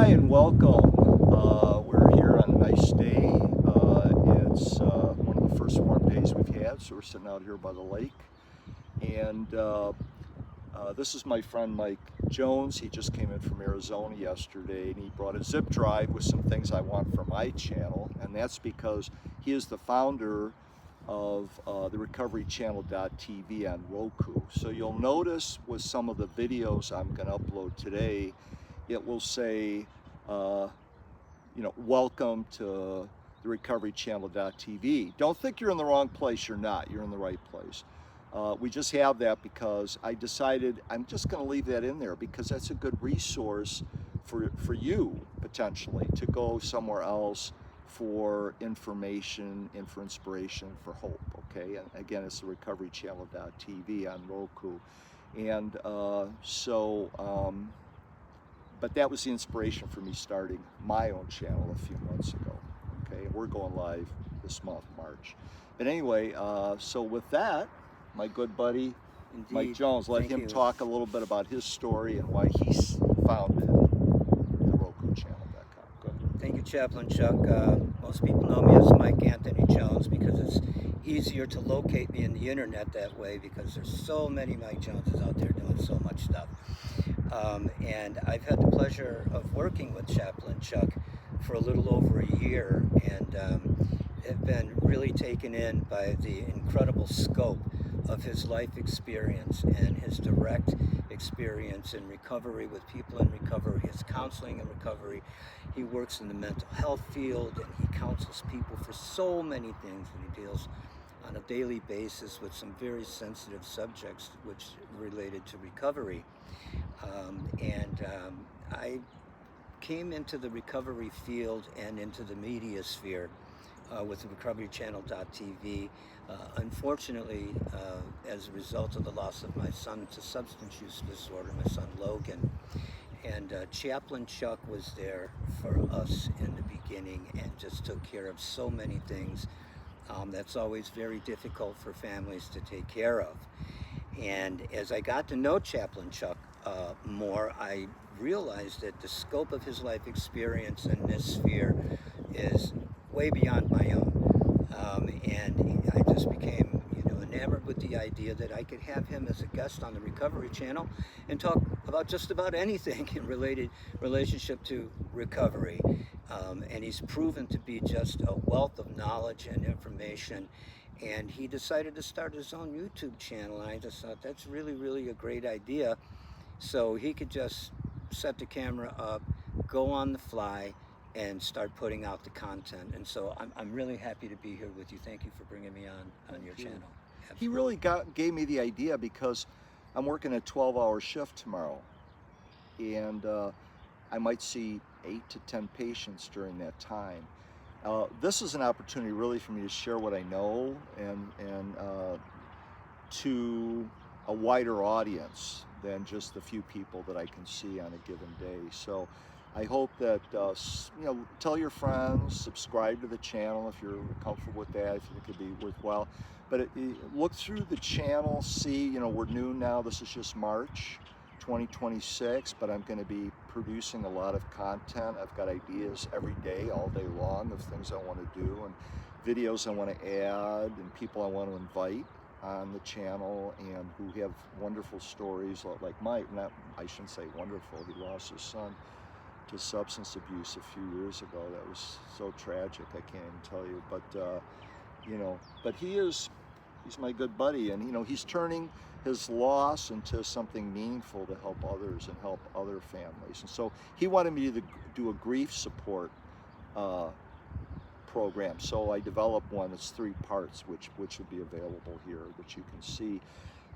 Hi and welcome. We're here on a nice day. It's one of the first warm days we've had, so we're sitting out here by the lake. And this is my friend Mike Jones. He just came in from Arizona yesterday, and he brought a zip drive with some things I want for my channel. And that's because he is the founder of the recoverychannel.tv on Roku. So you'll notice with some of the videos I'm going to upload today, it will say, welcome to the recoverychannel.tv. Don't think you're in the wrong place. You're not. You're in the right place. We just have that because I decided I'm just going to leave that in there because that's a good resource for you potentially to go somewhere else for information and for inspiration, for hope. Okay, and again, it's the recoverychannel.tv on Roku, and but that was the inspiration for me starting my own channel a few months ago. Okay, and we're going live this month, March. But anyway, so with that, my good buddy, Indeed. Mike Jones, let Thank him you. talk a little bit about his story and why he's founded the RokuChannel.com. Go ahead. Thank you, Chaplain Chuck. Most people know me as Mike Anthony Jones because it's easier to locate me in the internet that way because there's so many Mike Joneses out there doing so much stuff. And I've had the pleasure of working with Chaplain Chuck for a little over a year and have been really taken in by the incredible scope of his life experience and his direct experience in recovery with people in recovery, his counseling in recovery. He works in the mental health field and he counsels people for so many things, and he deals on a daily basis with some very sensitive subjects which related to recovery. I came into the recovery field and into the media sphere with the recoverychannel.tv. Unfortunately, as a result of the loss of my son to substance use disorder, my son Logan, and Chaplain Chuck was there for us in the beginning and just took care of so many things that's always very difficult for families to take care of. And as I got to know Chaplain Chuck more, I realized that the scope of his life experience in this sphere is way beyond my own. And I just became, enamored with the idea that I could have him as a guest on the Recovery Channel and talk about just about anything in relationship to recovery. And he's proven to be just a wealth of knowledge and information. And he decided to start his own YouTube channel, and I just thought that's really, really a great idea. So he could just set the camera up, go on the fly, and start putting out the content. And so I'm really happy to be here with you. Thank you for bringing me on your channel. Absolutely. He really gave me the idea because I'm working a 12-hour shift tomorrow, and I might see 8 to 10 patients during that time. This is an opportunity really for me to share what I know and to a wider audience than just the few people that I can see on a given day. So I hope that, tell your friends, subscribe to the channel if you're comfortable with that, if you think it'd be worthwhile. But look through the channel, see, we're new now, this is just March 2026, but I'm going to be producing a lot of content. I've got ideas every day, all day long, of things I want to do and videos I want to add and people I want to invite on the channel and who have wonderful stories like Mike. I shouldn't say wonderful, he lost his son to substance abuse a few years ago. That was so tragic, I can't even tell you. But he's my good buddy, and he's turning his loss into something meaningful to help others and help other families. And so he wanted me to do a grief support program. So I developed one that's 3 parts, which would be available here that you can see,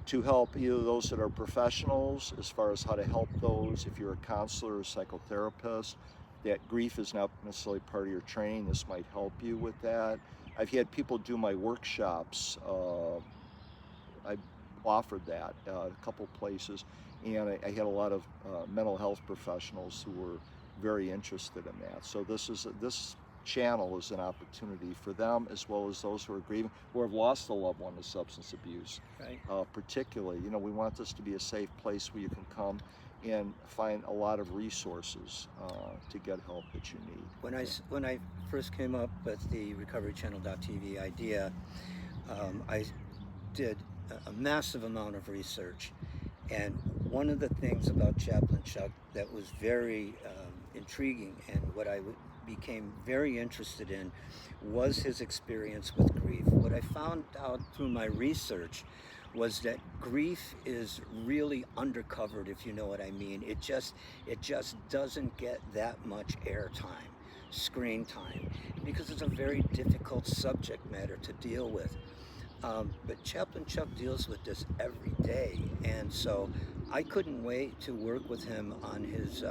to help either those that are professionals as far as how to help those. If you're a counselor or psychotherapist, that grief is not necessarily part of your training, this might help you with that. I've had people do my workshops. I offered that a couple places, and I had a lot of mental health professionals who were very interested in that. So this channel is an opportunity for them as well as those who are grieving, who have lost a loved one to substance abuse. Right. Particularly, we want this to be a safe place where you can come and find a lot of resources to get help that you need. When I first came up with the recoverychannel.tv idea, I did a massive amount of research, and one of the things about Chaplain Chuck that was very intriguing, and what I became very interested in, was his experience with grief. What I found out through my research was that grief is really undercovered, if you know what I mean. It just doesn't get that much airtime, screen time, because it's a very difficult subject matter to deal with. But Chaplain Chuck deals with this every day, and so I couldn't wait to work with him on his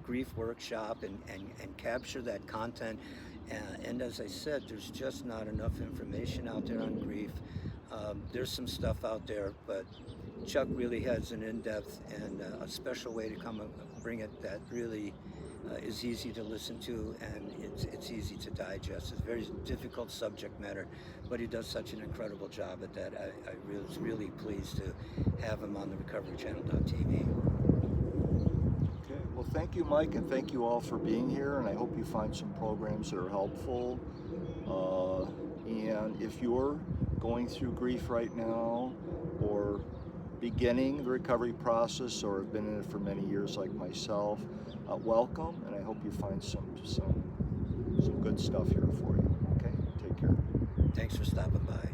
grief workshop and capture that content. And as I said, there's just not enough information out there on grief. There's some stuff out there, but Chuck really has an in-depth and a special way to come and bring it that really is easy to listen to, and it's easy to digest. It's a very difficult subject matter, but he does such an incredible job at that. I was really pleased to have him on the recoverychannel.tv. Okay, well, thank you, Mike, and thank you all for being here, and I hope you find some programs that are helpful. And if you're going through grief right now, or beginning the recovery process, or have been in it for many years like myself, welcome, and I hope you find some good stuff here for you. Okay, take care. Thanks for stopping by.